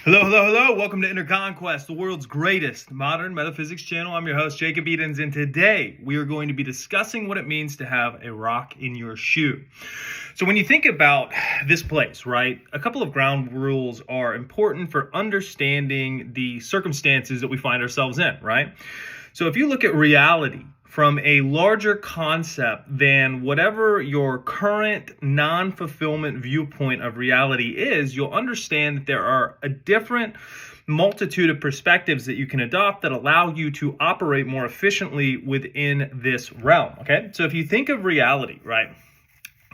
Hello, hello, hello. Welcome to Inner Conquest, the world's greatest modern metaphysics channel. I'm your host, Jacob Edens, and today we are going to be discussing what it means to have a rock in your shoe. So when you think about this place, right, a couple of ground rules are important for understanding the circumstances that we find ourselves in, right? So if you look at reality from a larger concept than whatever your current non-fulfillment viewpoint of reality is, you'll understand that there are a different multitude of perspectives that you can adopt that allow you to operate more efficiently within this realm, okay? So if you think of reality, right,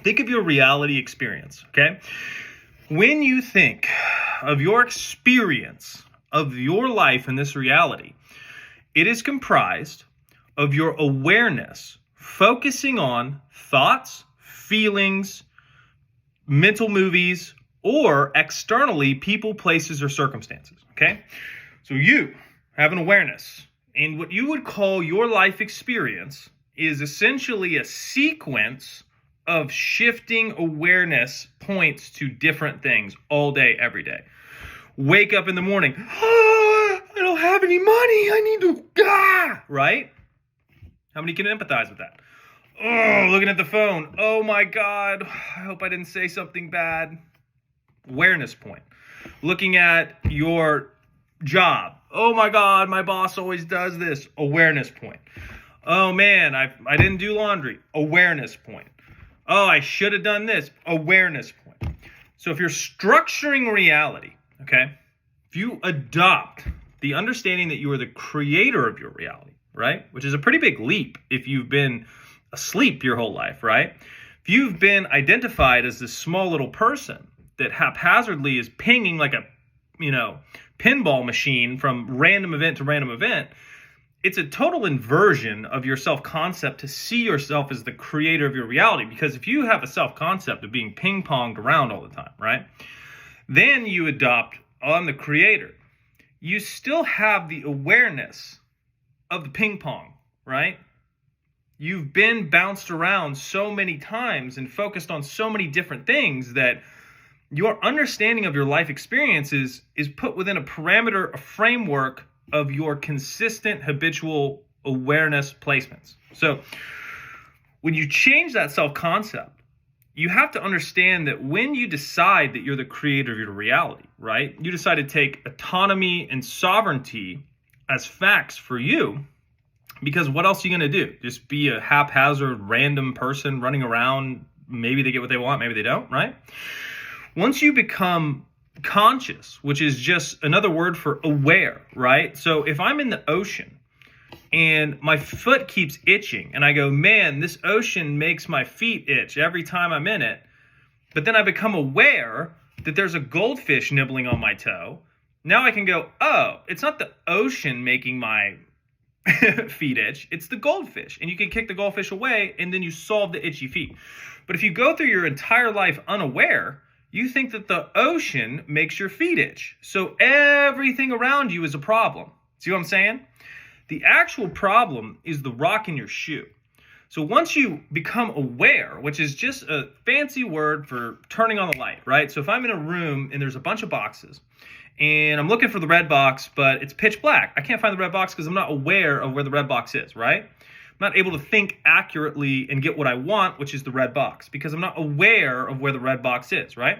think of your reality experience, okay? When you think of your experience of your life in this reality, it is comprised of your awareness focusing on thoughts, feelings, mental movies, or externally people, places, or circumstances, okay? So you have an awareness, and what you would call your life experience is essentially a sequence of shifting awareness points to different things all day, every day. Wake up in the morning, I don't have any money, I need to, right? How many can empathize with that? Oh, looking at the phone. Oh my God, I hope I didn't say something bad. Awareness point. Looking at your job. Oh my God, my boss always does this. Awareness point. Oh man, I didn't do laundry. Awareness point. Oh, I should have done this. Awareness point. So if you're structuring reality, okay, if you adopt the understanding that you are the creator of your reality, right? Which is a pretty big leap if you've been asleep your whole life, right? If you've been identified as this small little person that haphazardly is pinging like a, pinball machine from random event to random event, it's a total inversion of your self-concept to see yourself as the creator of your reality. Because if you have a self-concept of being ping-ponged around all the time, right? Then you adopt, I'm the creator. You still have the awareness of the ping pong, right? You've been bounced around so many times and focused on so many different things that your understanding of your life experiences is put within a parameter, a framework of your consistent habitual awareness placements. So when you change that self-concept, you have to understand that when you decide that you're the creator of your reality, right? You decide to take autonomy and sovereignty as facts for you, because what else are you going to do? Just be a haphazard random person running around? Maybe they get what they want, maybe they don't, right? Once you become conscious, which is just another word for aware, right? So if I'm in the ocean and my foot keeps itching and I go, man, this ocean makes my feet itch every time I'm in it, but then I become aware that there's a goldfish nibbling on my toe. Now I can go, oh, it's not the ocean making my feet itch, it's the goldfish. And you can kick the goldfish away and then you solve the itchy feet. But if you go through your entire life unaware, you think that the ocean makes your feet itch. So everything around you is a problem. See what I'm saying? The actual problem is the rock in your shoe. So once you become aware, which is just a fancy word for turning on the light, right? So if I'm in a room and there's a bunch of boxes, and I'm looking for the red box, but it's pitch black. I can't find the red box because I'm not aware of where the red box is, right? I'm not able to think accurately and get what I want, which is the red box, because I'm not aware of where the red box is, right?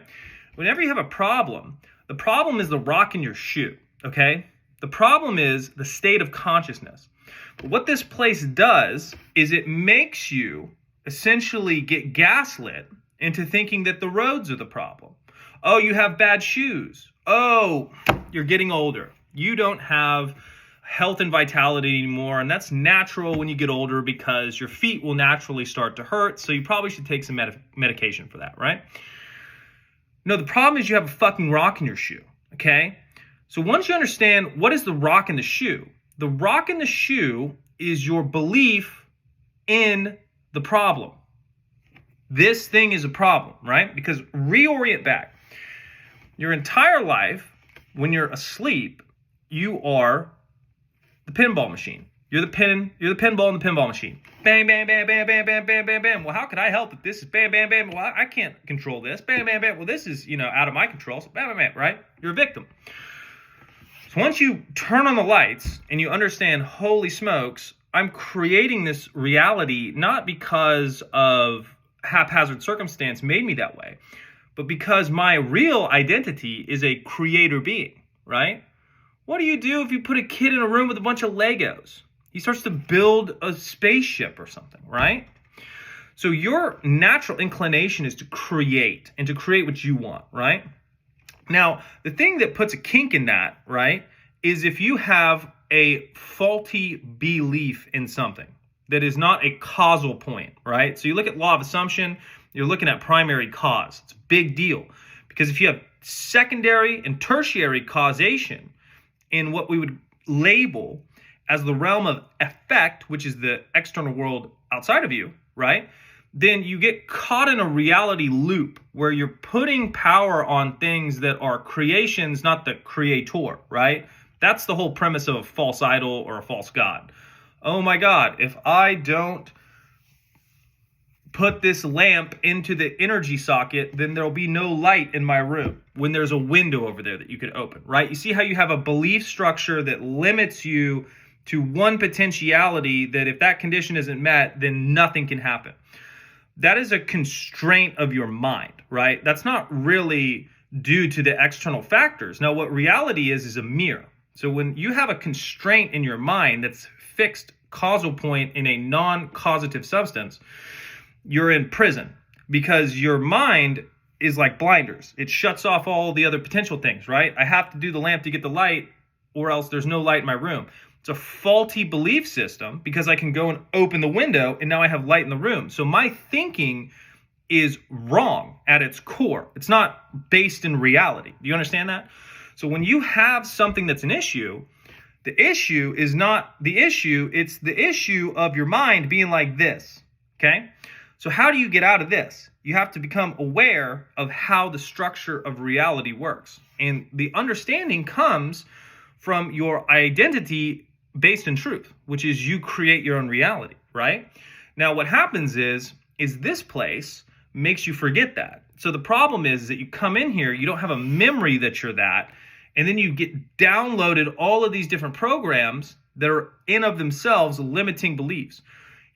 Whenever you have a problem, the problem is the rock in your shoe, okay? The problem is the state of consciousness. But what this place does is it makes you essentially get gaslit into thinking that the roads are the problem. Oh, you have bad shoes. Oh, you're getting older. You don't have health and vitality anymore, and that's natural when you get older because your feet will naturally start to hurt, so you probably should take some medication for that, right? No, the problem is you have a fucking rock in your shoe, okay? So once you understand what is the rock in the shoe is your belief in the problem. This thing is a problem, right? Because reorient back. Your entire life, when you're asleep, you are the pinball machine. You're the pinball in the pinball machine. Bang, bang, bang, bang, bang, bang, bang, bang, bang. Well, how could I help if this is bang, bang, bang? Well, I can't control this. Bang, bang, bang. Well, this is, out of my control. So bang, bang, bang, right? You're a victim. So once you turn on the lights and you understand, holy smokes, I'm creating this reality not because of haphazard circumstance made me that way, but because my real identity is a creator being, right? What do you do if you put a kid in a room with a bunch of Legos? He starts to build a spaceship or something, right? So your natural inclination is to create and to create what you want, right? Now, the thing that puts a kink in that, right, is if you have a faulty belief in something that is not a causal point, right? So you look at law of assumption, you're looking at primary cause. It's a big deal because if you have secondary and tertiary causation in what we would label as the realm of effect, which is the external world outside of you, right? Then you get caught in a reality loop where you're putting power on things that are creations, not the creator, right? That's the whole premise of a false idol or a false god. Oh my God, if I don't put this lamp into the energy socket, then there'll be no light in my room when there's a window over there that you could open, right? You see how you have a belief structure that limits you to one potentiality that if that condition isn't met, then nothing can happen. That is a constraint of your mind, right? That's not really due to the external factors. Now, what reality is a mirror. So when you have a constraint in your mind that's fixed causal point in a non-causative substance, you're in prison because your mind is like blinders. It shuts off all the other potential things, right? I have to do the lamp to get the light or else there's no light in my room. It's a faulty belief system because I can go and open the window and now I have light in the room. So my thinking is wrong at its core. It's not based in reality. Do you understand that? So when you have something that's an issue, the issue is not the issue. It's the issue of your mind being like this, okay? So how do you get out of this? You have to become aware of how the structure of reality works. And the understanding comes from your identity based in truth, which is you create your own reality, right? Now, what happens is this place makes you forget that. So the problem is that you come in here, you don't have a memory that you're that, and then you get downloaded all of these different programs that are in of themselves limiting beliefs.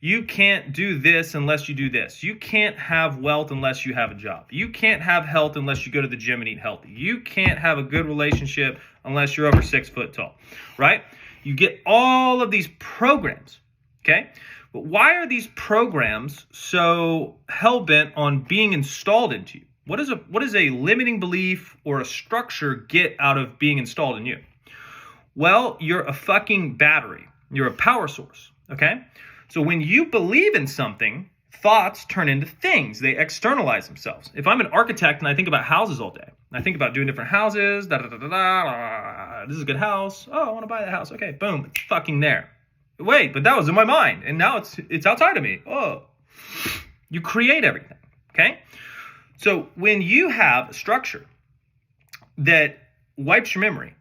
You can't do this unless you do this. You can't have wealth unless you have a job. You can't have health unless you go to the gym and eat healthy. You can't have a good relationship unless you're over 6 foot tall, right? You get all of these programs, okay? But why are these programs so hell-bent on being installed into you? What is a limiting belief or a structure get out of being installed in you? Well, you're a fucking battery. You're a power source, okay? So when you believe in something, thoughts turn into things. They externalize themselves. If I'm an architect and I think about houses all day, I think about doing different houses, this is a good house. Oh, I want to buy that house. Okay, boom, it's fucking there. Wait, but that was in my mind, and now it's outside of me. Oh, you create everything, okay? So when you have a structure that wipes your memory,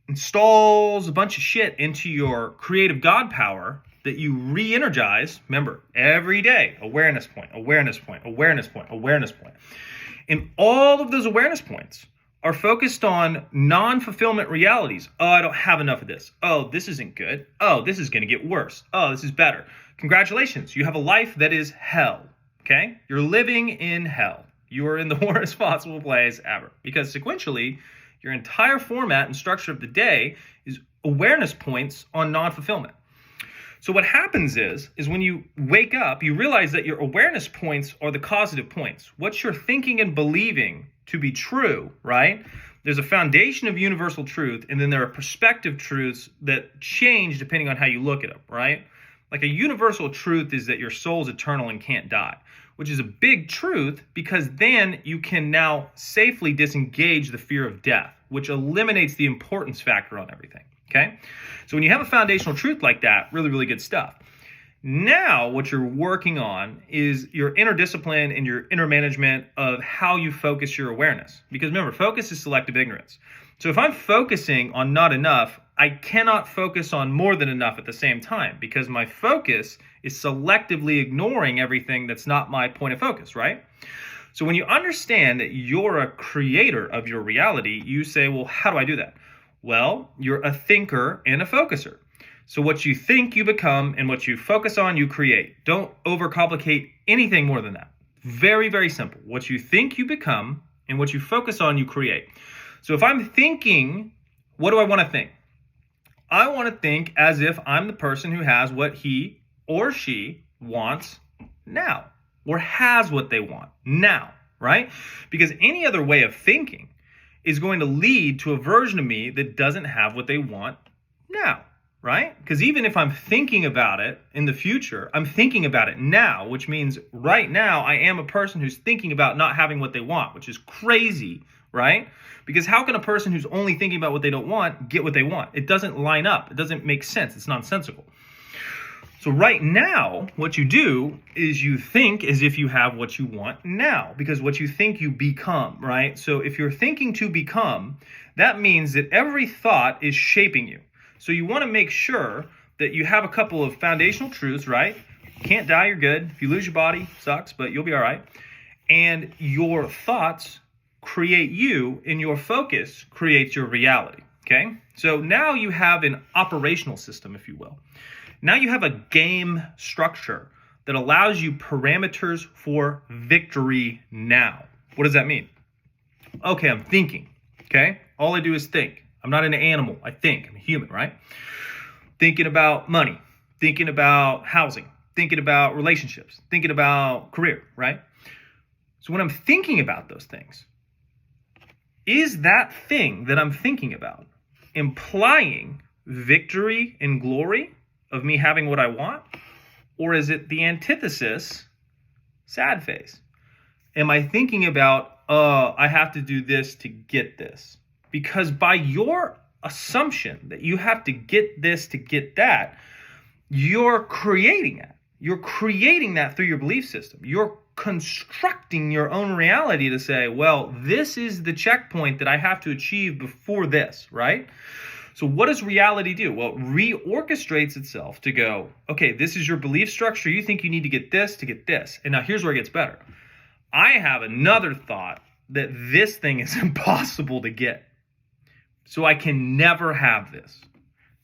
installs a bunch of shit into your creative God power that you re-energize, remember, every day, awareness point, awareness point, awareness point, awareness point. And all of those awareness points are focused on non-fulfillment realities. Oh, I don't have enough of this. Oh, this isn't good. Oh, this is going to get worse. Oh, this is better. Congratulations. You have a life that is hell, okay? You're living in hell. You are in the worst possible place ever because sequentially, your entire format and structure of the day is awareness points on non-fulfillment. So what happens is when you wake up, you realize that your awareness points are the causative points. What you're thinking and believing to be true, right? There's a foundation of universal truth, and then there are perspective truths that change depending on how you look at them, right? Like a universal truth is that your soul is eternal and can't die, which is a big truth because then you can now safely disengage the fear of death, which eliminates the importance factor on everything. Okay, so when you have a foundational truth like that, really, really good stuff. Now, what you're working on is your inner discipline and your inner management of how you focus your awareness. Because remember, focus is selective ignorance. So if I'm focusing on not enough, I cannot focus on more than enough at the same time because my focus is selectively ignoring everything that's not my point of focus, right? So when you understand that you're a creator of your reality, you say, well, how do I do that? Well, you're a thinker and a focuser. So what you think, you become, and what you focus on, you create. Don't overcomplicate anything more than that. Very, very simple. What you think, you become, and what you focus on, you create. So if I'm thinking, what do I want to think? I want to think as if I'm the person who has what he or she wants now, or has what they want now, right? Because any other way of thinking is going to lead to a version of me that doesn't have what they want now, right? Because even if I'm thinking about it in the future, I'm thinking about it now, which means right now I am a person who's thinking about not having what they want, which is crazy, right? Because how can a person who's only thinking about what they don't want get what they want? It doesn't line up. It doesn't make sense. It's nonsensical. So right now, what you do is you think as if you have what you want now, because what you think you become, right? So if you're thinking to become, that means that every thought is shaping you. So you want to make sure that you have a couple of foundational truths, right? You can't die, you're good. If you lose your body, sucks, but you'll be all right. And your thoughts create you, and your focus creates your reality, okay? So now you have an operational system, if you will. Now you have a game structure that allows you parameters for victory now. What does that mean? Okay, I'm thinking, okay? All I do is think. I'm not an animal. I think. I'm a human, right? Thinking about money, thinking about housing, thinking about relationships, thinking about career, right? So when I'm thinking about those things, is that thing that I'm thinking about implying victory and glory of me having what I want? Or is it the antithesis, sad face? Am I thinking about, I have to do this to get this? Because by your assumption that you have to get this to get that, you're creating that. You're creating that through your belief system. You're constructing your own reality to say, well, this is the checkpoint that I have to achieve before this, right? So what does reality do? Well, it reorchestrates itself to go, okay, this is your belief structure. You think you need to get this to get this. And now here's where it gets better. I have another thought that this thing is impossible to get. So I can never have this.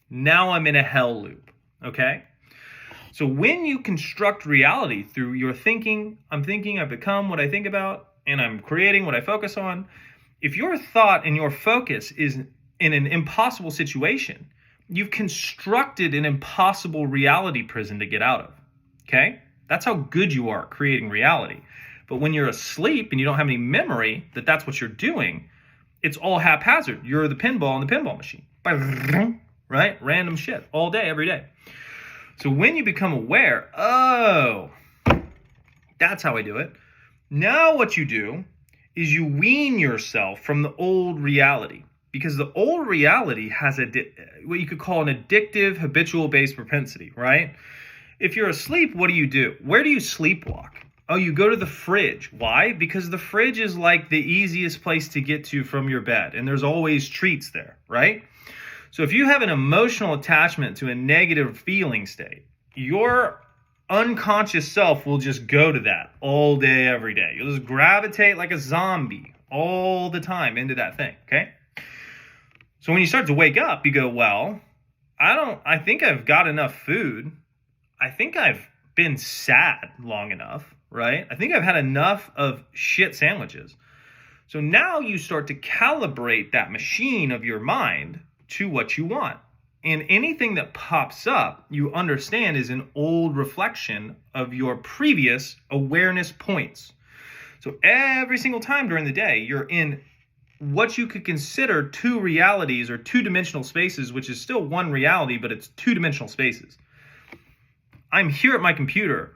Now I'm in a hell loop, okay? So when you construct reality through your thinking, I'm thinking, I become what I think about, and I'm creating what I focus on. If your thought and your focus is in an impossible situation, you've constructed an impossible reality prison to get out of, okay? That's how good you are at creating reality. But when you're asleep and you don't have any memory that that's what you're doing, it's all haphazard. You're the pinball in the pinball machine, right? Random shit all day, every day. So when you become aware, oh, that's how I do it. Now what you do is you wean yourself from the old reality, because the old reality has what you could call an addictive, habitual-based propensity, right? If you're asleep, what do? Where do you sleepwalk? Oh, you go to the fridge. Why? Because the fridge is like the easiest place to get to from your bed, and there's always treats there, right? So if you have an emotional attachment to a negative feeling state, your unconscious self will just go to that all day, every day. You'll just gravitate like a zombie all the time into that thing, okay? So when you start to wake up, you go, well, I think I've got enough food. I think I've been sad long enough, right? I think I've had enough of shit sandwiches. So now you start to calibrate that machine of your mind to what you want. And anything that pops up, you understand is an old reflection of your previous awareness points. So every single time during the day, you're in what you could consider two realities or two-dimensional spaces, which is still one reality, but it's two-dimensional spaces. I'm here at my computer,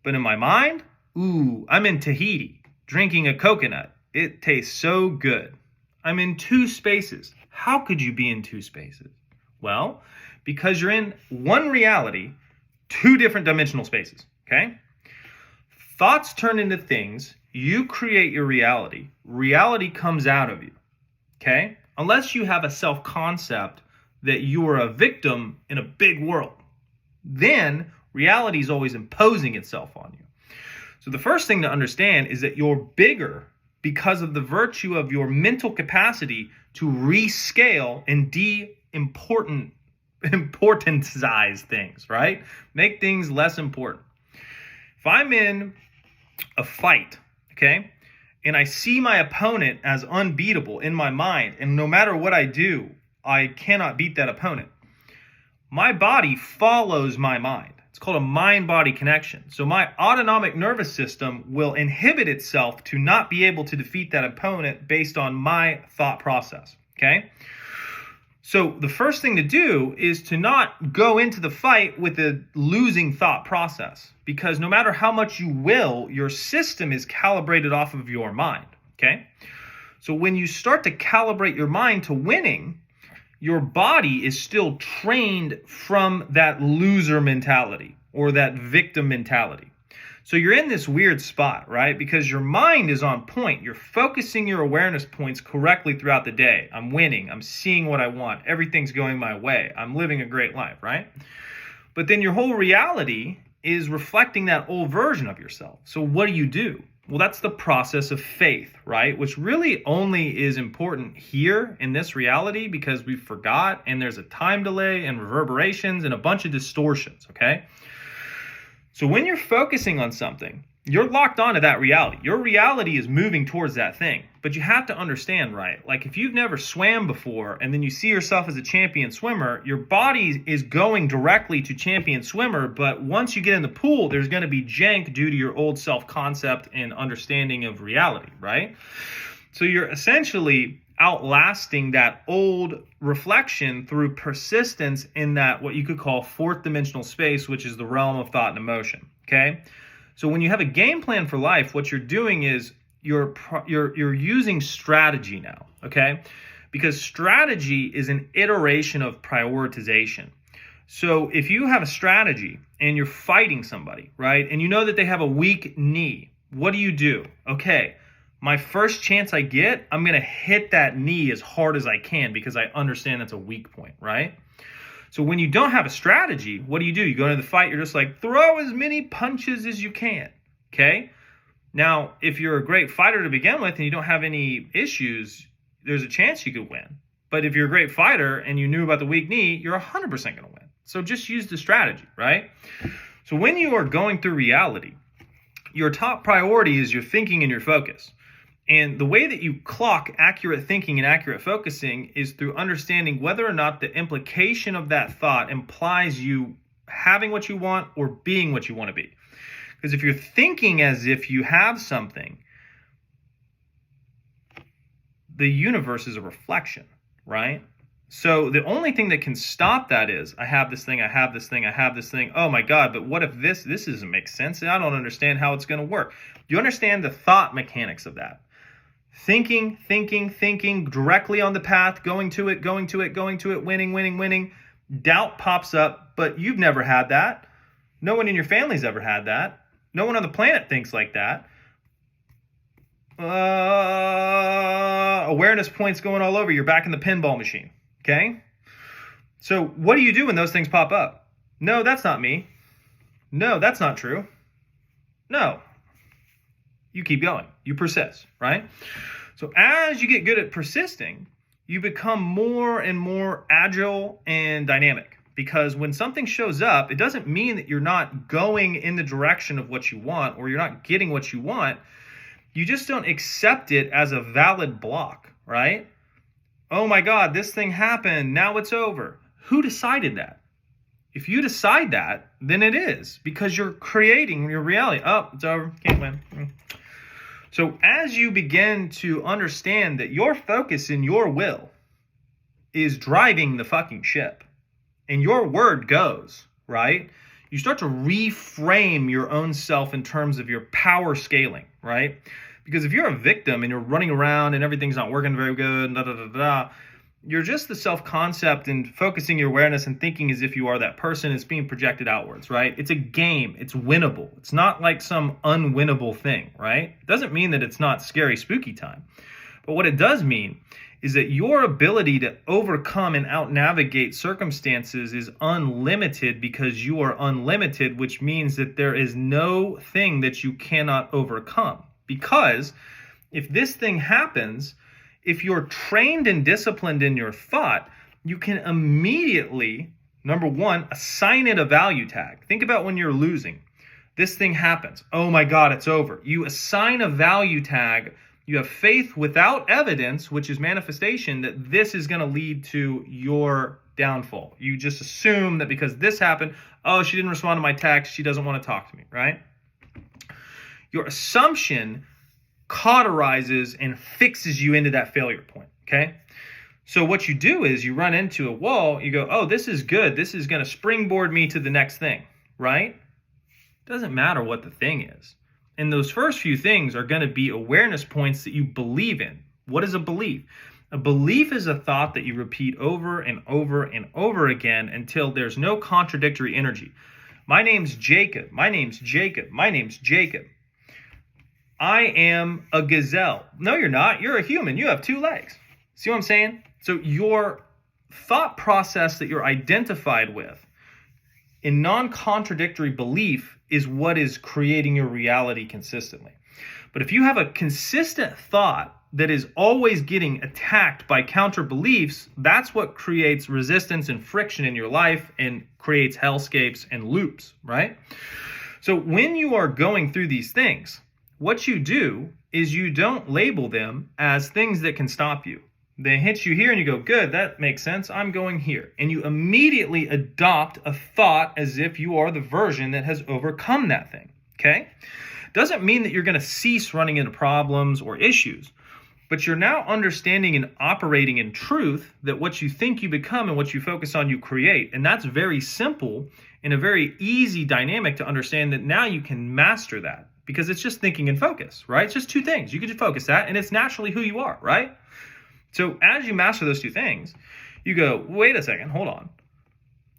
but in my mind, I'm in Tahiti, drinking a coconut. It tastes so good. I'm in two spaces. How could you be in two spaces? Well, because you're in one reality, two different dimensional spaces, okay? Thoughts turn into things. You create your reality. Reality comes out of you, okay? Unless you have a self-concept that you are a victim in a big world. Then reality is always imposing itself on you. So the first thing to understand is that you're bigger because of the virtue of your mental capacity to rescale and importancize things, right? Make things less important. If I'm in a fight, okay, and I see my opponent as unbeatable in my mind, and no matter what I do, I cannot beat that opponent, my body follows my mind. It's called a mind-body connection. So my autonomic nervous system will inhibit itself to not be able to defeat that opponent based on my thought process, okay? So the first thing to do is to not go into the fight with a losing thought process, because no matter how much you will, your system is calibrated off of your mind, okay? So when you start to calibrate your mind to winning, your body is still trained from that loser mentality or that victim mentality. So you're in this weird spot, right? Because your mind is on point. You're focusing your awareness points correctly throughout the day. I'm winning. I'm seeing what I want. Everything's going my way. I'm living a great life, right? But then your whole reality is reflecting that old version of yourself. So what do? Well, that's the process of faith, right? Which really only is important here in this reality because we forgot, and there's a time delay and reverberations and a bunch of distortions, okay? So when you're focusing on something, you're locked onto that reality. Your reality is moving towards that thing. But you have to understand, right? Like if you've never swam before and then you see yourself as a champion swimmer, your body is going directly to champion swimmer. But once you get in the pool, there's going to be jank due to your old self-concept and understanding of reality, right? So you're essentially outlasting that old reflection through persistence in that what you could call fourth dimensional space, which is the realm of thought and emotion, okay? So when you have a game plan for life, what you're doing is you're using strategy now, okay? Because strategy is an iteration of prioritization. So if you have a strategy and you're fighting somebody, right, and you know that they have a weak knee, what do? Okay, my first chance I get, I'm going to hit that knee as hard as I can because I understand that's a weak point, right? So when you don't have a strategy, what do? You go into the fight, you're just like, throw as many punches as you can, okay? Now, if you're a great fighter to begin with and you don't have any issues, there's a chance you could win. But if you're a great fighter and you knew about the weak knee, you're 100% going to win. So just use the strategy, right? So when you are going through reality, your top priority is your thinking and your focus. And the way that you clock accurate thinking and accurate focusing is through understanding whether or not the implication of that thought implies you having what you want or being what you want to be. Because if you're thinking as if you have something, the universe is a reflection, right? So the only thing that can stop that is, I have this thing, I have this thing, I have this thing. Oh my God, but what if this doesn't make sense? I don't understand how it's going to work. You understand the thought mechanics of that. Thinking directly on the path, going to it, winning. Doubt pops up, but you've never had that. No one in your family's ever had that. No one on the planet thinks like that. Awareness points going all over. You're back in the pinball machine, okay? So what do you do when those things pop up? No, that's not me. No, that's not true. No. You keep going. You persist, right? So as you get good at persisting, you become more and more agile and dynamic. Because when something shows up, it doesn't mean that you're not going in the direction of what you want or you're not getting what you want. You just don't accept it as a valid block, right? Oh my God, this thing happened. Now it's over. Who decided that? If you decide that, then it is because you're creating your reality. Oh, it's over. Can't win. So as you begin to understand that your focus and your will is driving the fucking ship and your word goes, right? You start to reframe your own self in terms of your power scaling, right? Because if you're a victim and you're running around and everything's not working very good, you're just the self-concept and focusing your awareness and thinking as if you are that person. It's being projected outwards, right? It's a game. It's winnable. It's not like some unwinnable thing, right? It doesn't mean that it's not scary, spooky time. But what it does mean is that your ability to overcome and out-navigate circumstances is unlimited because you are unlimited, which means that there is no thing that you cannot overcome. Because If this thing happens, if you're trained and disciplined in your thought, you can immediately, number one, assign it a value tag. Think about when you're losing. This thing happens. Oh my God, it's over. You assign a value tag. You have faith without evidence, which is manifestation, that this is going to lead to your downfall. You just assume that because this happened, oh, she didn't respond to my text, she doesn't want to talk to me, right? Your assumption cauterizes and fixes you into that failure point, okay? So what you do is you run into a wall, you go, oh, this is good. This is going to springboard me to the next thing, right? Doesn't matter what the thing is. And those first few things are going to be awareness points that you believe in. What is a belief? A belief is a thought that you repeat over and over and over again until there's no contradictory energy. My name's Jacob. My name's Jacob. My name's Jacob. I am a gazelle. No, you're not. You're a human. You have 2 legs. See what I'm saying? So your thought process that you're identified with in non-contradictory belief is what is creating your reality consistently. But if you have a consistent thought that is always getting attacked by counter beliefs, that's what creates resistance and friction in your life and creates hellscapes and loops, right? So when you are going through these things, what you do is you don't label them as things that can stop you. They hit you here and you go, good, that makes sense. I'm going here. And you immediately adopt a thought as if you are the version that has overcome that thing, okay? Doesn't mean that you're going to cease running into problems or issues, but you're now understanding and operating in truth that what you think you become and what you focus on, you create. And that's very simple and a very easy dynamic to understand that now you can master that because it's just thinking and focus, right? It's just 2 things. You can just focus that and it's naturally who you are, right? So as you master those 2 things, you go, wait a second, hold on.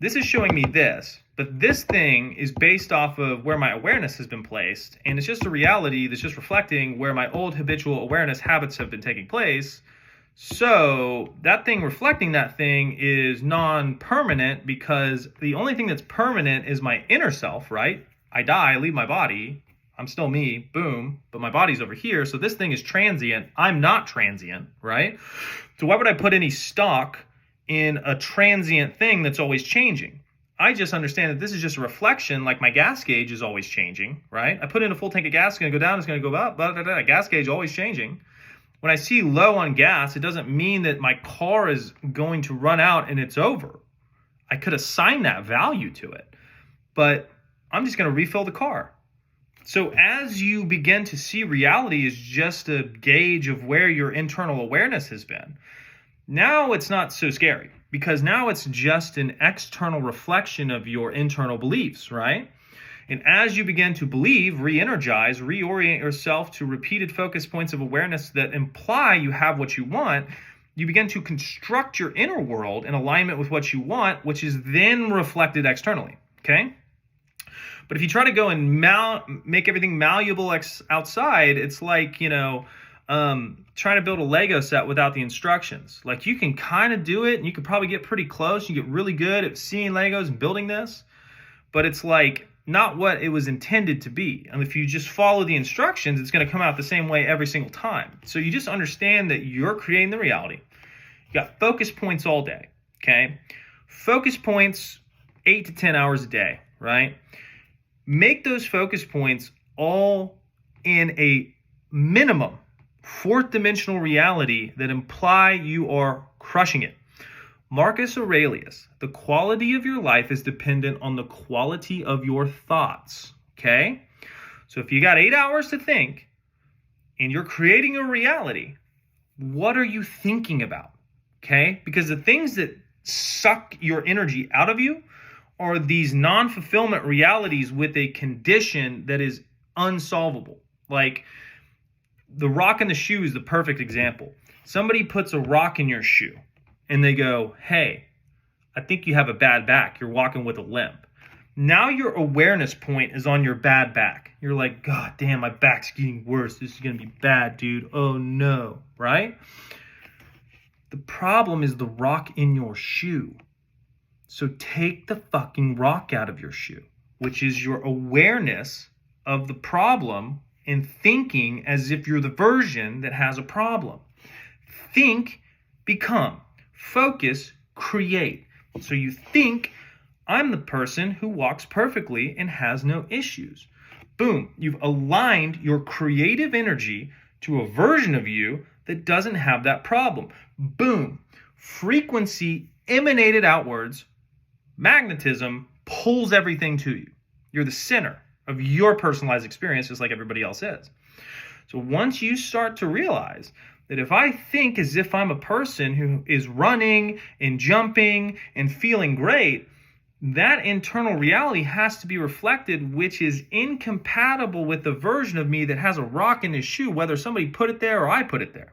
This is showing me this, but this thing is based off of where my awareness has been placed, and it's just a reality that's just reflecting where my old habitual awareness habits have been taking place. So that thing reflecting that thing is non-permanent because the only thing that's permanent is my inner self, right? I die, I leave my body, I'm still me, boom, but my body's over here. So this thing is transient. I'm not transient, right? So why would I put any stock in a transient thing that's always changing? I just understand that this is just a reflection, like my gas gauge is always changing, right? I put in a full tank of gas, it's going to go down, it's going to go up, blah, blah, blah. Gas gauge always changing. When I see low on gas, it doesn't mean that my car is going to run out and it's over. I could assign that value to it, but I'm just going to refill the car. So as you begin to see reality as just a gauge of where your internal awareness has been, now it's not so scary because now it's just an external reflection of your internal beliefs, right? And as you begin to believe, re-energize, reorient yourself to repeated focus points of awareness that imply you have what you want, you begin to construct your inner world in alignment with what you want, which is then reflected externally, okay? But if you try to go and make everything malleable outside, it's like, trying to build a Lego set without the instructions. Like you can kind of do it and you could probably get pretty close. You get really good at seeing Legos and building this, but it's like not what it was intended to be. And if you just follow the instructions, it's going to come out the same way every single time. So you just understand that you're creating the reality. You got focus points all day, okay? Focus points 8 to 10 hours a day, right? Make those focus points all in a minimum 4th dimensional reality that imply you are crushing it. Marcus Aurelius, the quality of your life is dependent on the quality of your thoughts, okay? So if you got 8 hours to think and you're creating a reality, what are you thinking about, okay? Because the things that suck your energy out of you are these non-fulfillment realities with a condition that is unsolvable. Like the rock in the shoe is the perfect example. Somebody puts a rock in your shoe and they go, hey, I think you have a bad back. You're walking with a limp. Now your awareness point is on your bad back. You're like, God damn, my back's getting worse. This is going to be bad, dude. Oh no, right? The problem is the rock in your shoe. So take the fucking rock out of your shoe, which is your awareness of the problem and thinking as if you're the version that has a problem. Think, become, focus, create. So you think, I'm the person who walks perfectly and has no issues. Boom, you've aligned your creative energy to a version of you that doesn't have that problem. Boom, frequency emanated outwards, magnetism pulls everything to you. You're the center of your personalized experience, just like everybody else is. So once you start to realize that if I think as if I'm a person who is running and jumping and feeling great, that internal reality has to be reflected, which is incompatible with the version of me that has a rock in his shoe, whether somebody put it there or I put it there.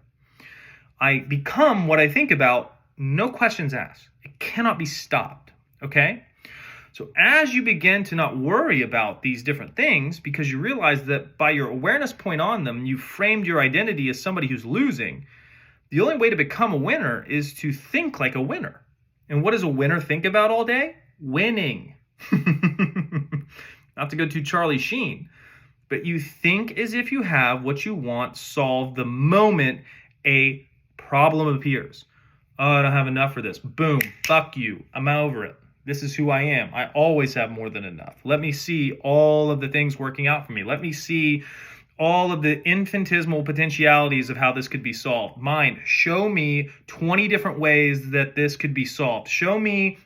I become what I think about, no questions asked. It cannot be stopped, okay? So as you begin to not worry about these different things, because you realize that by your awareness point on them, you framed your identity as somebody who's losing, the only way to become a winner is to think like a winner. And what does a winner think about all day? Winning. Not to go too Charlie Sheen, but you think as if you have what you want solved the moment a problem appears. Oh, I don't have enough for this. Boom. Fuck you. I'm over it. This is who I am. I always have more than enough. Let me see all of the things working out for me. Let me see all of the infinitesimal potentialities of how this could be solved. Mind, show me 20 different ways that this could be solved. Show me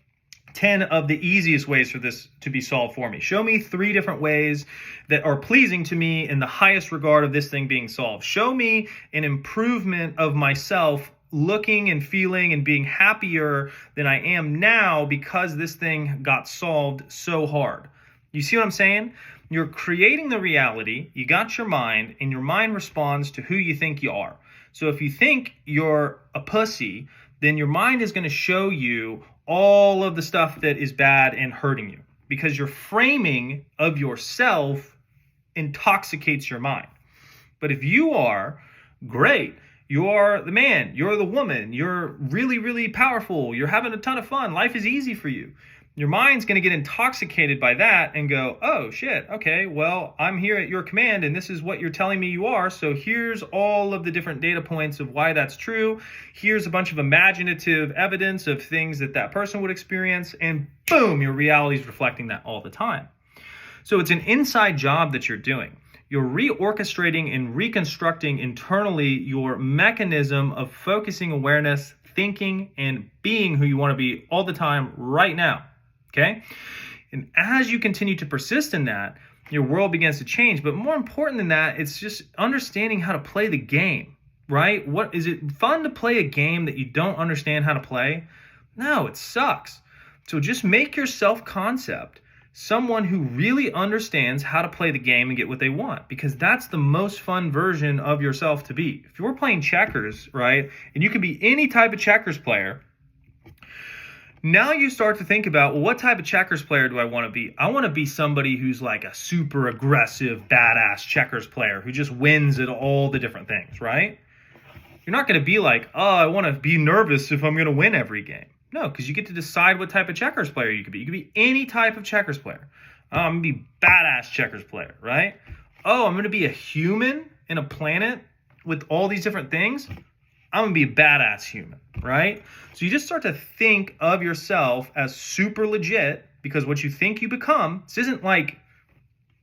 10 of the easiest ways for this to be solved for me. Show me 3 different ways that are pleasing to me in the highest regard of this thing being solved. Show me an improvement of myself looking and feeling and being happier than I am now because this thing got solved so hard. You see what I'm saying? You're creating the reality, you got your mind, and your mind responds to who you think you are. So if you think you're a pussy, then your mind is going to show you all of the stuff that is bad and hurting you, because your framing of yourself intoxicates your mind. But if you are great, you're the man, you're the woman, you're really, really powerful, you're having a ton of fun, life is easy for you, your mind's going to get intoxicated by that and go, oh shit, okay, well, I'm here at your command and this is what you're telling me you are, so here's all of the different data points of why that's true, here's a bunch of imaginative evidence of things that that person would experience, and boom, your reality is reflecting that all the time. So it's an inside job that you're doing. You're reorchestrating and reconstructing internally your mechanism of focusing awareness, thinking, and being who you want to be all the time right now, okay? And as you continue to persist in that, your world begins to change. But more important than that, it's just understanding how to play the game, right? What is it fun to play a game that you don't understand how to play? No, it sucks. So just make your self-concept someone who really understands how to play the game and get what they want, because that's the most fun version of yourself to be. If you're playing checkers, right, and you can be any type of checkers player, now you start to think about, well, what type of checkers player do I want to be? I want to be somebody who's like a super aggressive, badass checkers player who just wins at all the different things, right? You're not going to be like, oh, I want to be nervous if I'm going to win every game. No, because you get to decide what type of checkers player you could be. You could be any type of checkers player. Oh, I'm going to be badass checkers player, right? Oh, I'm going to be a human in a planet with all these different things. I'm going to be a badass human, right? So you just start to think of yourself as super legit, because what you think you become, this isn't like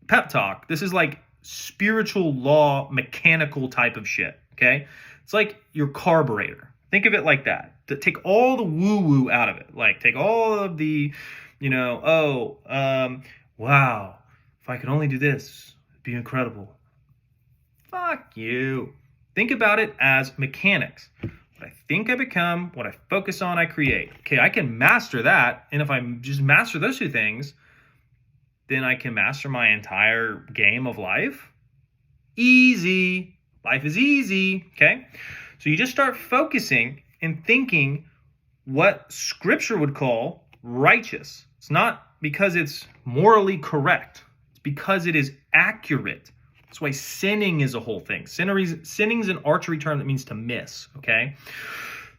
pep talk. This is like spiritual law, mechanical type of shit, okay? It's like your carburetor. Think of it like that. To take all the woo-woo out of it. Like, take all of the, wow, if I could only do this, it'd be incredible. Fuck you. Think about it as mechanics. What I think I become, what I focus on, I create. Okay, I can master that. And if I just master those 2 things, then I can master my entire game of life. Easy. Life is easy. Okay? So you just start focusing and thinking what scripture would call righteous. It's not because it's morally correct. It's because it is accurate. That's why sinning is a whole thing. Sinning is an archery term that means to miss, okay?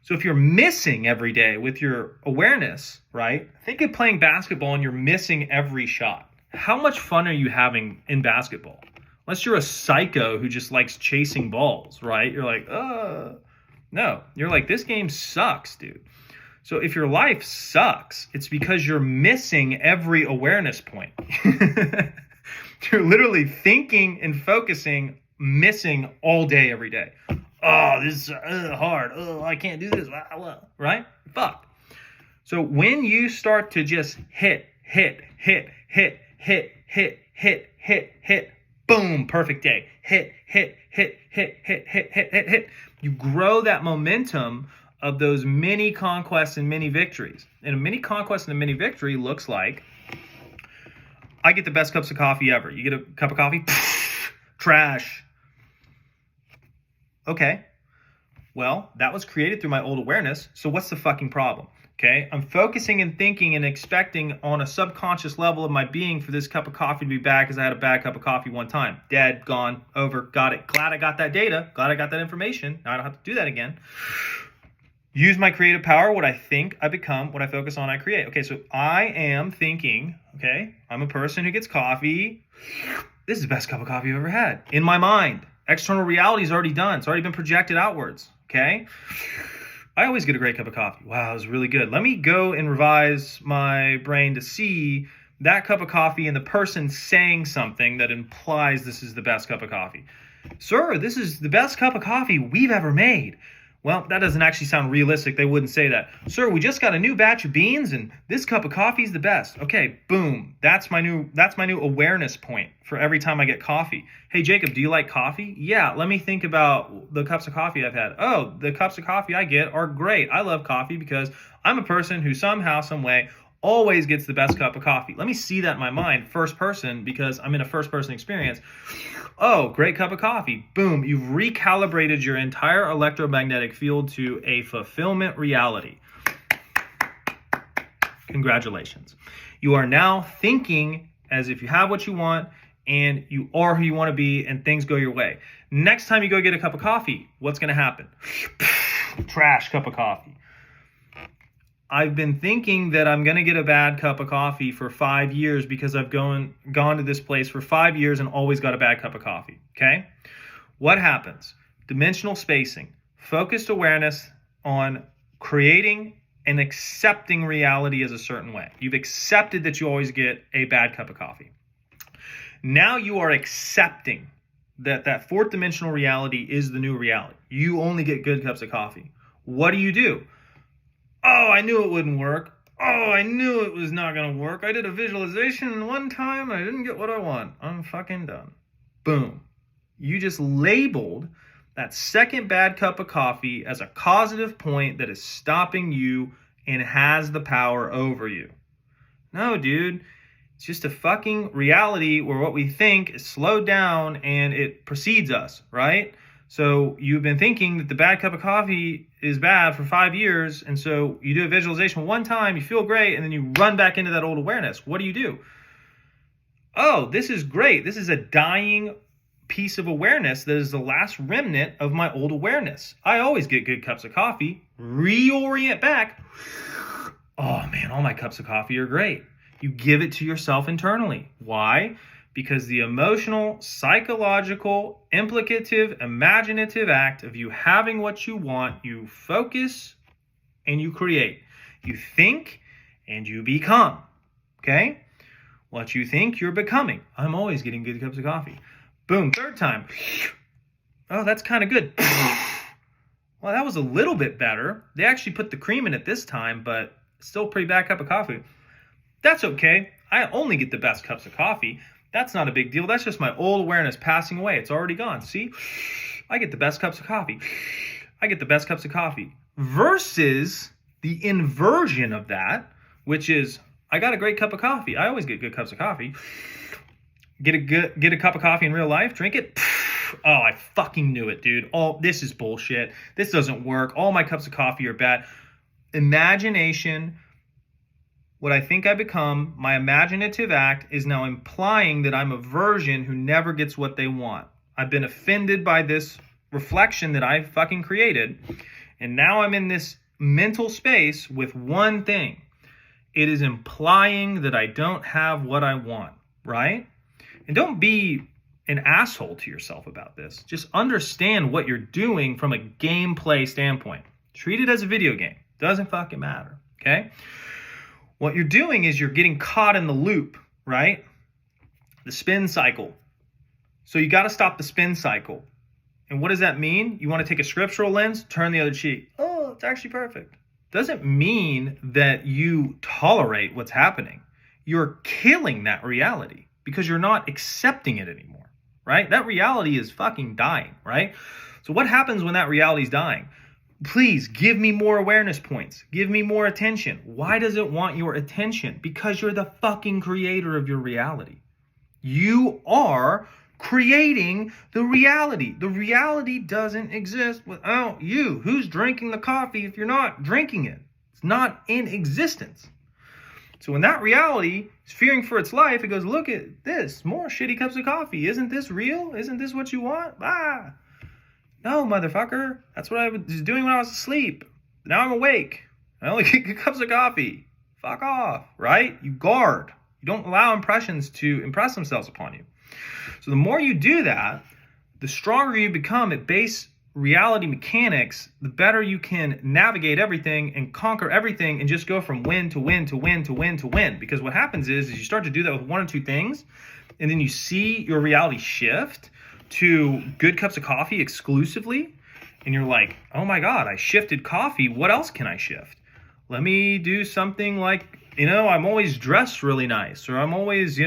So if you're missing every day with your awareness, right? Think of playing basketball and you're missing every shot. How much fun are you having in basketball? Unless you're a psycho who just likes chasing balls, right? You're like, no. You're like, this game sucks, dude. So if your life sucks, it's because you're missing every awareness point. You're literally thinking and focusing, missing all day, every day. Oh, this is hard. Oh, I can't do this. Right? Fuck. So when you start to just hit, boom, perfect day. Hit. You grow that momentum of those mini conquests and mini victories. And a mini conquest and a mini victory looks like, I get the best cups of coffee ever. You get a cup of coffee? Trash. Okay. Well, that was created through my old awareness. So what's the fucking problem? Okay, I'm focusing and thinking and expecting on a subconscious level of my being for this cup of coffee to be bad because I had a bad cup of coffee one time. Dead, gone, over, got it. Glad I got that data. Glad I got that information. Now I don't have to do that again. Use my creative power. What I think, I become. What I focus on, I create. Okay, so I am thinking, okay, I'm a person who gets coffee. This is the best cup of coffee I've ever had. In my mind. External reality is already done. It's already been projected outwards. Okay? I always get a great cup of coffee. Wow, it was really good. Let me go and revise my brain to see that cup of coffee and the person saying something that implies this is the best cup of coffee. Sir, this is the best cup of coffee we've ever made. Well, that doesn't actually sound realistic. They wouldn't say that. Sir, we just got a new batch of beans and this cup of coffee is the best. Okay, boom. That's my new awareness point for every time I get coffee. Hey, Jacob, do you like coffee? Yeah, let me think about the cups of coffee I've had. Oh, the cups of coffee I get are great. I love coffee because I'm a person who somehow, some way, always gets the best cup of coffee. Let me see that in my mind, first person, because I'm in a first person experience. Oh, great cup of coffee. Boom. You've recalibrated your entire electromagnetic field to a fulfillment reality. Congratulations. You are now thinking as if you have what you want and you are who you want to be and things go your way. Next time you go get a cup of coffee, what's going to happen? Trash cup of coffee. I've been thinking that I'm going to get a bad cup of coffee for 5 years because I've gone to this place for 5 years and always got a bad cup of coffee. Okay? What happens? Dimensional spacing. Focused awareness on creating and accepting reality as a certain way. You've accepted that you always get a bad cup of coffee. Now you are accepting that fourth dimensional reality is the new reality. You only get good cups of coffee. What do? Oh, I knew it wouldn't work. Oh, I knew it was not going to work. I did a visualization one time. I didn't get what I want. I'm fucking done. Boom. You just labeled that second bad cup of coffee as a causative point that is stopping you and has the power over you. No, dude. It's just a fucking reality where what we think is slowed down and it precedes us, right? So you've been thinking that the bad cup of coffee is bad for 5 years, and so you do a visualization one time, you feel great, and then you run back into that old awareness. What do? Oh, this is great. This is a dying piece of awareness that is the last remnant of my old awareness. I always get good cups of coffee. Reorient back. Oh, man, all my cups of coffee are great. You give it to yourself internally. Why? Because the emotional, psychological, implicative, imaginative act of you having what you want, you focus and you create. You think and you become. Okay? What you think, you're becoming. I'm always getting good cups of coffee. Boom, third time. Oh, that's kind of good. Well, that was a little bit better. They actually put the cream in it this time, but still a pretty bad cup of coffee. That's okay. I only get the best cups of coffee. That's not a big deal. That's just my old awareness passing away. It's already gone. See? I get the best cups of coffee. I get the best cups of coffee. Versus the inversion of that, which is, I got a great cup of coffee. I always get good cups of coffee. Get a cup of coffee in real life, drink it. Oh, I fucking knew it, dude. Oh, this is bullshit. This doesn't work. All my cups of coffee are bad. Imagination. What I think I become, my imaginative act, is now implying that I'm a version who never gets what they want. I've been offended by this reflection that I fucking created, and now I'm in this mental space with one thing. It is implying that I don't have what I want, right? And don't be an asshole to yourself about this. Just understand what you're doing from a gameplay standpoint. Treat it as a video game. Doesn't fucking matter, okay? What you're doing is you're getting caught in the loop, right? The spin cycle. So you got to stop the spin cycle. And what does that mean? You want to take a scriptural lens, turn the other cheek. Oh, it's actually perfect. Doesn't mean that you tolerate what's happening. You're killing that reality because you're not accepting it anymore, right? That reality is fucking dying, right? So what happens when that reality is dying? Please give me more awareness points. Give me more attention. Why does it want your attention? Because you're the fucking creator of your reality. You are creating the reality. The reality doesn't exist without you. Who's drinking the coffee if you're not drinking it? It's not in existence. So when that reality is fearing for its life, it goes, look at this, more shitty cups of coffee. Isn't this real? Isn't this what you want? No, motherfucker. That's what I was doing when I was asleep. Now I'm awake. I only get cups of coffee. Fuck off, right? You guard. You don't allow impressions to impress themselves upon you. So the more you do that, the stronger you become at base reality mechanics, the better you can navigate everything and conquer everything and just go from win to win to win to win to win. Because what happens is you start to do that with one or two things, and then you see your reality shift to good cups of coffee exclusively, and you're like, oh my God, I shifted coffee. What else can I shift? Let me do something like, I'm always dressed really nice, or I'm always,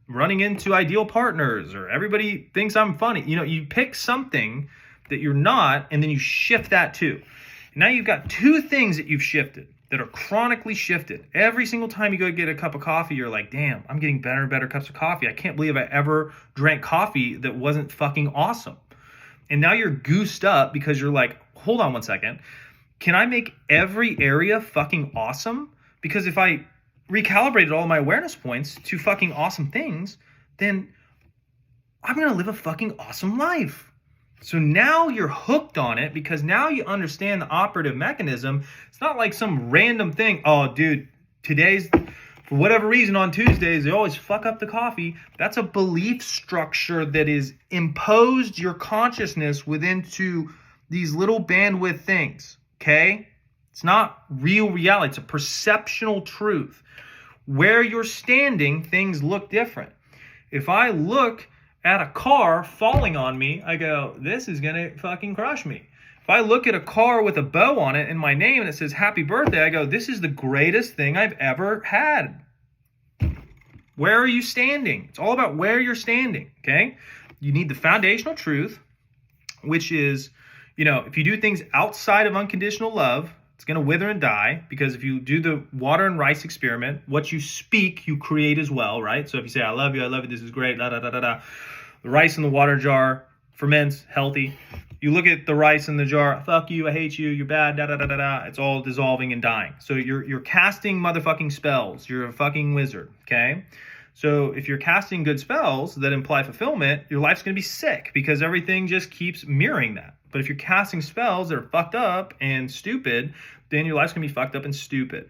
running into ideal partners, or everybody thinks I'm funny. You pick something that you're not, and then you shift that too. Now you've got two things that you've shifted that are chronically shifted. Every single time you go get a cup of coffee, you're like, damn, I'm getting better and better cups of coffee. I can't believe I ever drank coffee that wasn't fucking awesome. And now you're goosed up because you're like, hold on one second. Can I make every area fucking awesome? Because if I recalibrated all my awareness points to fucking awesome things, then I'm going to live a fucking awesome life. So now you're hooked on it because now you understand the operative mechanism. It's not like some random thing. Oh, dude, for whatever reason on Tuesdays, they always fuck up the coffee. That's a belief structure that is imposed your consciousness within these little bandwidth things, okay? It's not real reality. It's a perceptual truth. Where you're standing, things look different. If I look at a car falling on me, I go, this is going to fucking crush me. If I look at a car with a bow on it and my name and it says happy birthday, I go, this is the greatest thing I've ever had. Where are you standing? It's all about where you're standing, okay? You need the foundational truth, which is, if you do things outside of unconditional love, it's going to wither and die, because if you do the water and rice experiment, what you speak, you create as well, right? So if you say, I love you, this is great, the rice in the water jar ferments, healthy. You look at the rice in the jar, fuck you, I hate you, you're bad, it's all dissolving and dying. So you're casting motherfucking spells. You're a fucking wizard, okay? So if you're casting good spells that imply fulfillment, your life's going to be sick because everything just keeps mirroring that. But if you're casting spells that are fucked up and stupid, then your life's going to be fucked up and stupid.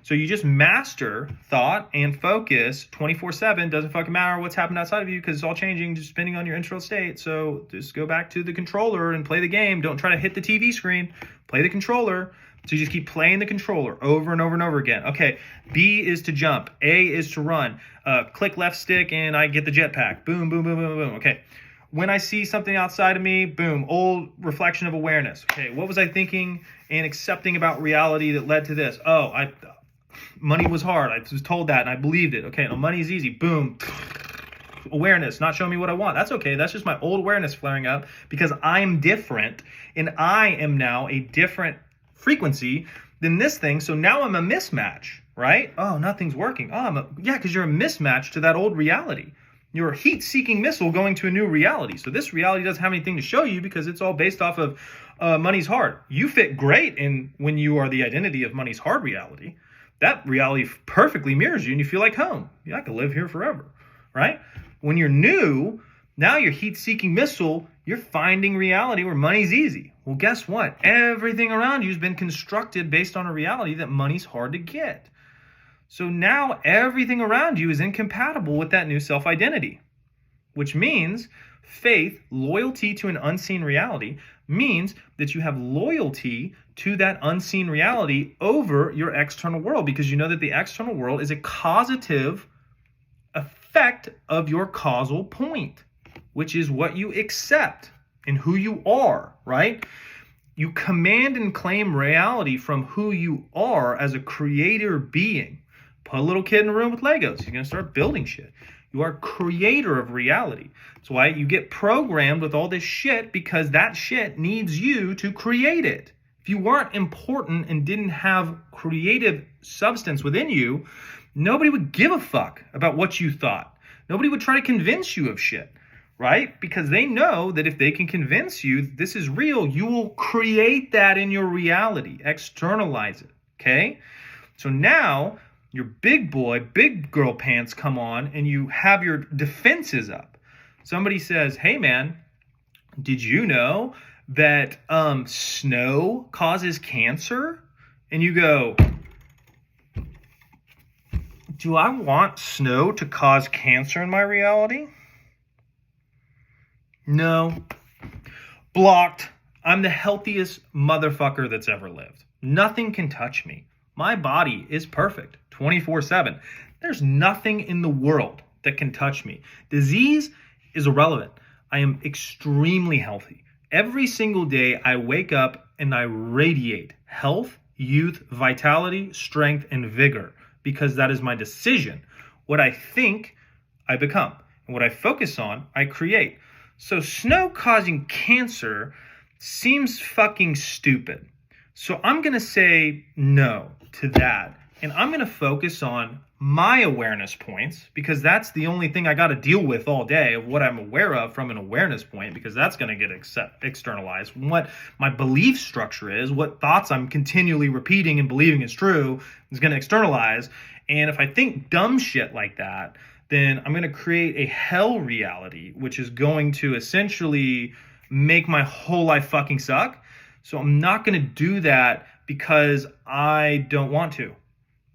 So you just master thought and focus 24/7. Doesn't fucking matter what's happening outside of you because it's all changing just depending on your internal state. So just go back to the controller and play the game. Don't try to hit the TV screen. Play the controller. So you just keep playing the controller over and over and over again. Okay, B is to jump. A is to run. Click left stick and I get the jetpack. Boom, boom, boom, boom, boom. Okay. When I see something outside of me, boom, old reflection of awareness. Okay, what was I thinking and accepting about reality that led to this? Money was hard. I was told that and I believed it. Okay, no, money is easy. Boom. Awareness, not showing me what I want. That's okay. That's just my old awareness flaring up because I'm different and I am now a different frequency than this thing. So now I'm a mismatch, right? Oh, nothing's working. Because you're a mismatch to that old reality. You're a heat-seeking missile going to a new reality. So this reality doesn't have anything to show you because it's all based off of money's hard. You fit great in when you are the identity of money's hard reality. That reality perfectly mirrors you and you feel like home. Yeah, I could live here forever, right? When you're new, now you're heat-seeking missile, you're finding reality where money's easy. Well, guess what? Everything around you has been constructed based on a reality that money's hard to get. So now everything around you is incompatible with that new self-identity. which means faith, loyalty to an unseen reality, means that you have loyalty to that unseen reality over your external world, because you know that the external world is a causative effect of your causal point, which is what you accept and who you are, right? You command and claim reality from who you are as a creator being. Put a little kid in a room with Legos, he's going to start building shit. You are a creator of reality. That's why you get programmed with all this shit, because that shit needs you to create it. If you weren't important and didn't have creative substance within you, nobody would give a fuck about what you thought. Nobody would try to convince you of shit, right? Because they know that if they can convince you this is real, you will create that in your reality, externalize it, okay? So now your big boy, big girl pants come on and you have your defenses up. Somebody says, hey man, did you know that snow causes cancer? And you go, do I want snow to cause cancer in my reality? No. Blocked. I'm the healthiest motherfucker that's ever lived. Nothing can touch me. My body is perfect 24/7. There's nothing in the world that can touch me. Disease is irrelevant. I am extremely healthy. Every single day I wake up and I radiate health, youth, vitality, strength, and vigor, because that is my decision. What I think, I become. And what I focus on, I create. So snow causing cancer seems fucking stupid. So I'm going to say no to that. And I'm going to focus on my awareness points, because that's the only thing I got to deal with all day, of what I'm aware of from an awareness point, because that's going to get externalized. What my belief structure is, what thoughts I'm continually repeating and believing is true, is going to externalize. And if I think dumb shit like that, then I'm going to create a hell reality, which is going to essentially make my whole life fucking suck. So I'm not going to do that because I don't want to.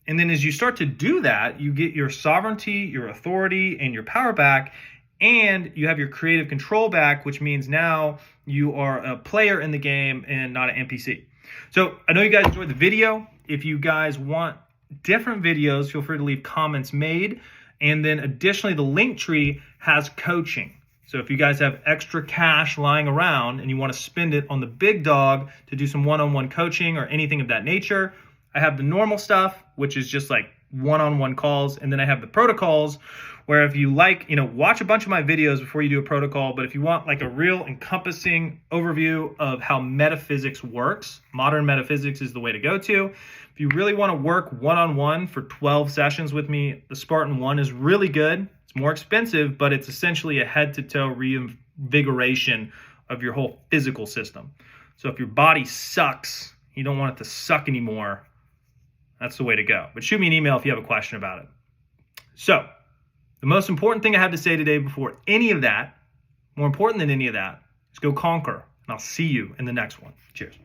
And then as you start to do that, you get your sovereignty, your authority, and your power back, and you have your creative control back, which means now you are a player in the game and not an NPC. So I know you guys enjoyed the video. If you guys want different videos, feel free to leave comments made. And then additionally, the link tree has coaching. So if you guys have extra cash lying around and you want to spend it on the big dog to do some one-on-one coaching or anything of that nature, I have the normal stuff, which is just like one-on-one calls. And then I have the protocols, where if you like, watch a bunch of my videos before you do a protocol. But if you want like a real encompassing overview of how metaphysics works, modern metaphysics is the way to go to. If you really want to work one-on-one for 12 sessions with me, the Spartan 1 is really good. It's more expensive, but it's essentially a head-to-toe reinvigoration of your whole physical system. So if your body sucks, you don't want it to suck anymore, that's the way to go. But shoot me an email if you have a question about it. So the most important thing I have to say today before any of that, more important than any of that, is go conquer. And I'll see you in the next one. Cheers.